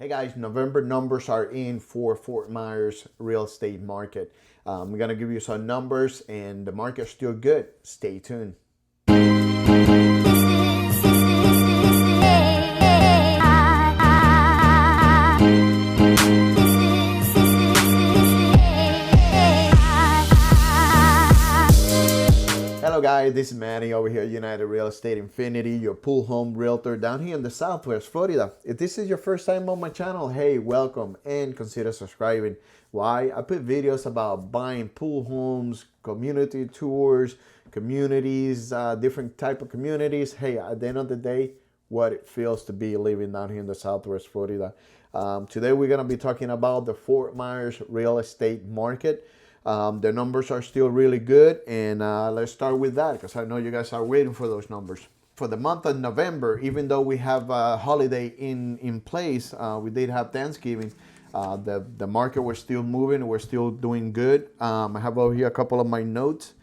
Hey guys, November numbers are in for Fort Myers real estate market. I'm gonna give you some numbers and the market's still good. Stay tuned. Hello guys, this is Manny over here at United Real Estate Infinity, your pool home realtor down here in the Southwest Florida. If this is your first time on my channel, hey, welcome and consider subscribing. Why? I put videos about buying pool homes, community tours, communities, different type of communities. Hey, at the end of the day, what it feels to be living down here in the Southwest Florida. Today we're gonna be talking about the Fort Myers real estate market. The numbers are still really good, and let's start with that because I know you guys are waiting for those numbers. For the month of November, even though we have a holiday in place, we did have Thanksgiving, the market was still moving, we're still doing good. I have over here a couple of my notes.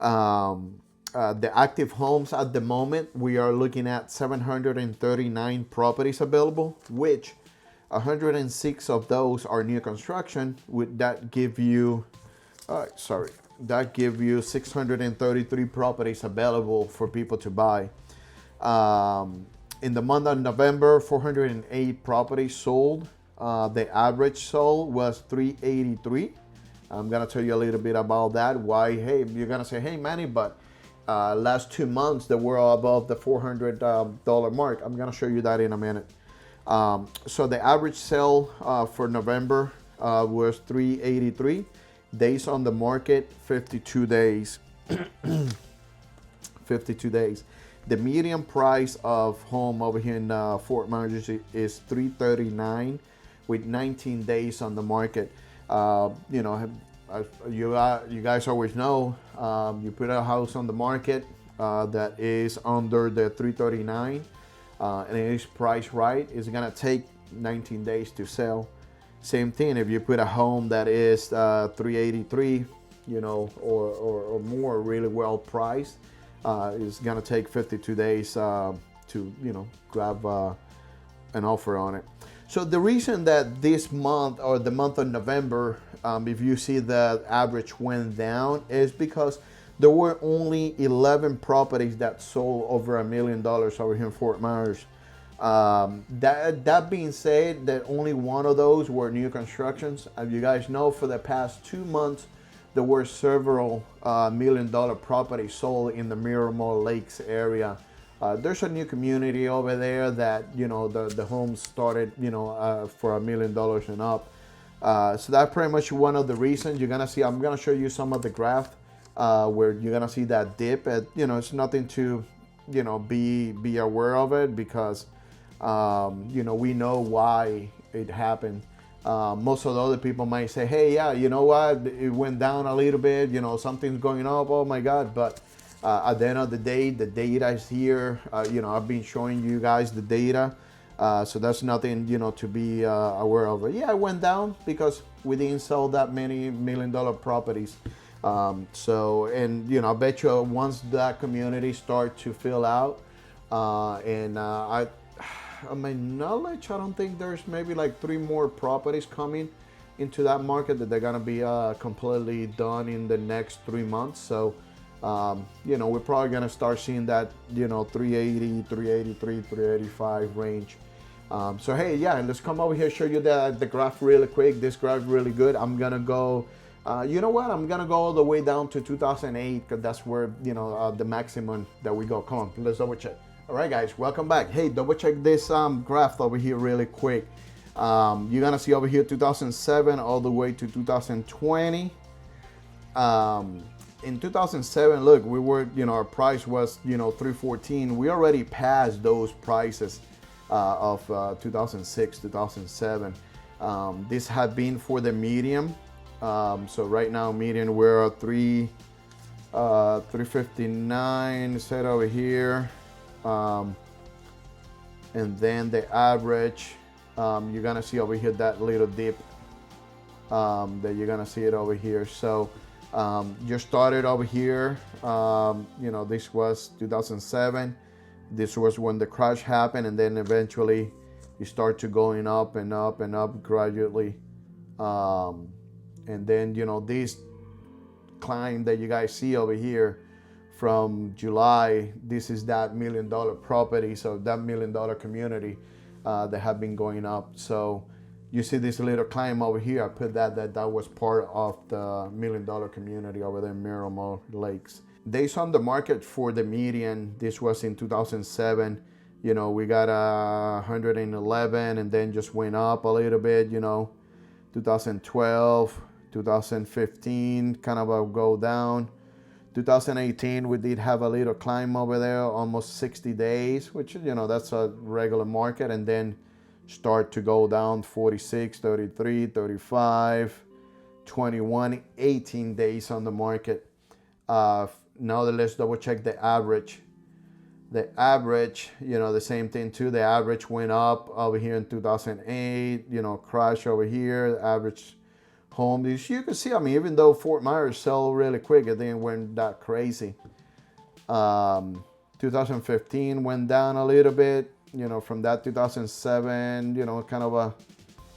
The active homes at the moment, we are looking at 739 properties available, which 106 of those are new construction. Would that give you that give you 633 properties available for people to buy. In the month of November, 408 properties sold. The average sold was 383. I'm gonna tell you a little bit about that. Why? Hey, you're gonna say, hey Manny, but last 2 months they were above the $400 mark. I'm gonna show you that in a minute. So the average sale for November was 383. Days on the market, 52 days. 52 days. The median price of home over here in Fort Myers is 339 with 19 days on the market. You know, you guys always know, you put a house on the market that is under the 339 and it is priced right, it's gonna take 19 days to sell. Same thing if you put a home that is 383, you know, or more, really well priced, it's gonna take 52 days to, you know, grab an offer on it. So the reason that this month or the month of November, if you see the average went down, is because there were only 11 properties that sold over $1 million over here in Fort Myers. That being said, that only one of those were new constructions. As you guys know, for the past 2 months, there were several $1 million properties sold in the Miramar Lakes area. There's a new community over there that, you know, the homes started, you know, for $1 million and up. So that's pretty much one of the reasons you're gonna see. I'm gonna show you some of the graph where you're gonna see that dip. You know, it's nothing to, you know, be aware of it because you know, we know why it happened. Most of the other people might say, hey, yeah, you know what, it went down a little bit, you know, something's going up, oh my God. But at the end of the day, the data is here. You know, I've been showing you guys the data. So that's nothing, you know, to be aware of. Yeah, it went down because we didn't sell that many $1 million properties. So, and, you know, I bet you once that community start to fill out, on my knowledge, I don't think there's maybe like 3 more properties coming into that market that they're gonna be completely done in the next 3 months. So, you know, we're probably gonna start seeing that, you know, 380, 383, 385 range. So hey, yeah, let's come over here, show you the graph really quick. This graph really good. I'm gonna go, you know what? I'm gonna go all the way down to 2008 because that's where, you know, the maximum that we go. Come on, let's double check. All right, guys, welcome back. Hey, double check this graph over here really quick. You're gonna see over here 2007 all the way to 2020. In 2007, look, we were, you know, our price was, you know, 314. We already passed those prices of 2006, 2007. This had been for the medium. So right now, median, we're at 359 set over here. And then the average, you're gonna see over here that little dip that you're gonna see it over here. So you started over here, you know, this was 2007. This was when the crash happened, and then eventually you start to going up and up and up gradually. And then, this climb that you guys see over here from July, this is that $1 million property, so that $1 million community that have been going up. So you see this little climb over here. I put that was part of the $1 million community over there in Miramar Lakes. Days on the market for the median, this was in 2007. We got 111 and then just went up a little bit, 2012, 2015, kind of a go down. 2018, we did have a little climb over there, almost 60 days, which, that's a regular market, and then start to go down 46, 33, 35, 21, 18 days on the market. Now let's double check the average. The average, the same thing too. The average went up over here in 2008, crash over here. The average home, you can see, even though Fort Myers sell really quick, it didn't went that crazy. 2015 went down a little bit, from that 2007, kind of a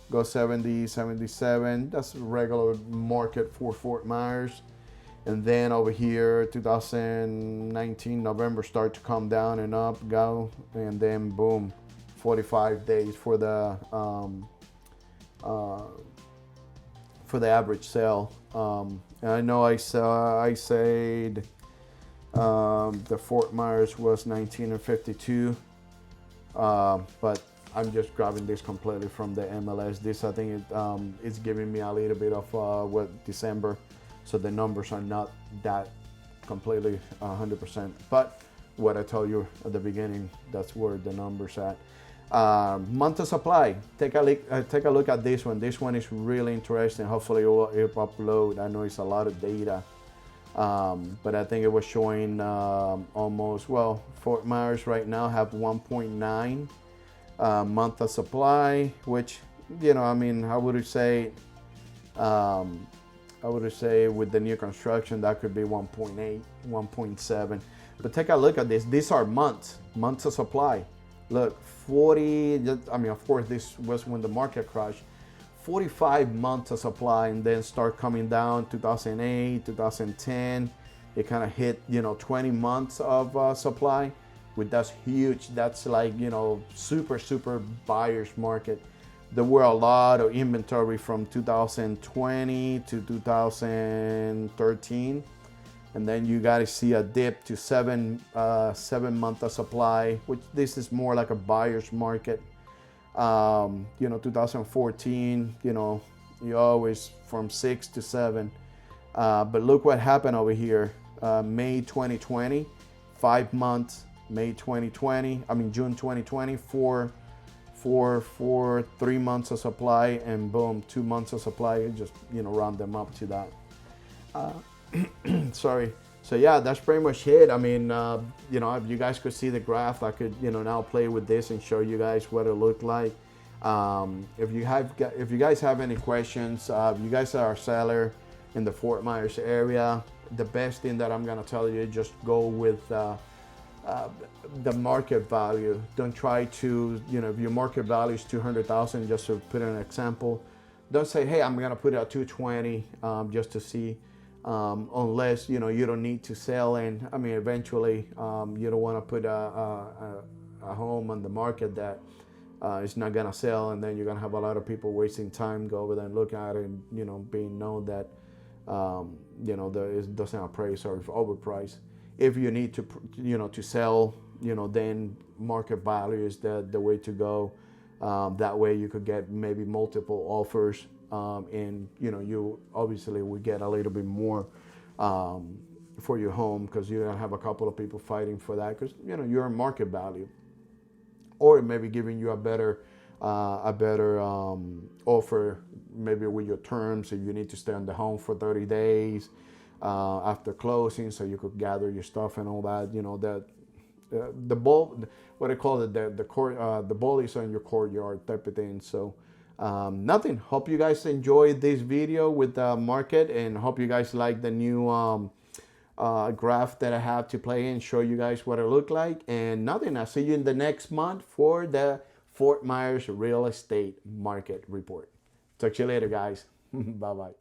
go 70, 77. That's a regular market for Fort Myers. And then over here, 2019, November, start to come down and up, go, and then boom, 45 days for the average sale. And I know I said the Fort Myers was 19 and 52, but I'm just grabbing this completely from the MLS. This, I think, it's giving me a little bit of December. So the numbers are not that completely 100%. But what I told you at the beginning, that's where the numbers at. Month of supply. Take a look at this one. This one is really interesting. Hopefully it will upload. I know it's a lot of data, but I think it was showing almost, Fort Myers right now have 1.9 month of supply, which, I would say with the new construction, that could be 1.8, 1.7. But take a look at this. These are months of supply. Look, 40, of course, this was when the market crashed. 45 months of supply, and then start coming down 2008, 2010. It kind of hit, 20 months of supply. That's huge. That's like, super, super buyer's market. There were a lot of inventory from 2020 to 2013. And then you got to see a dip to 7 months of supply, which this is more like a buyer's market. 2014, you always from 6 to 7. But look what happened over here. May 2020, 5 months. May 2020, June 2020, for 3 months of supply, and boom, 2 months of supply. Just round them up to that. Sorry. So yeah, that's pretty much it. If you guys could see the graph, I could now play with this and show you guys what it looked like. If you guys have any questions, you guys are a seller in the Fort Myers area, the best thing that I'm gonna tell you is just go with the market value. Don't try to, if your market value is 200,000, just to put an example, don't say, hey, I'm gonna put it at 220 just to see, unless you don't need to sell. And eventually you don't want to put a home on the market that is not gonna sell, and then you're gonna have a lot of people wasting time go over there and look at it, and being known that it doesn't appraise or overpriced. If you need to to sell, then market value is the way to go. That way you could get maybe multiple offers, and you obviously would get a little bit more for your home, because you're gonna have a couple of people fighting for that, because you're in market value, or maybe giving you a better offer, maybe with your terms. If you need to stay on the home for 30 days after closing, so you could gather your stuff and all that. The ball, what I call it, the ball is on your courtyard type of thing. So nothing. Hope you guys enjoyed this video with the market, and hope you guys like the new graph that I have to play and show you guys what it looked like. And nothing. I'll see you in the next month for the Fort Myers real estate market report. Talk to you later, guys. Bye-bye.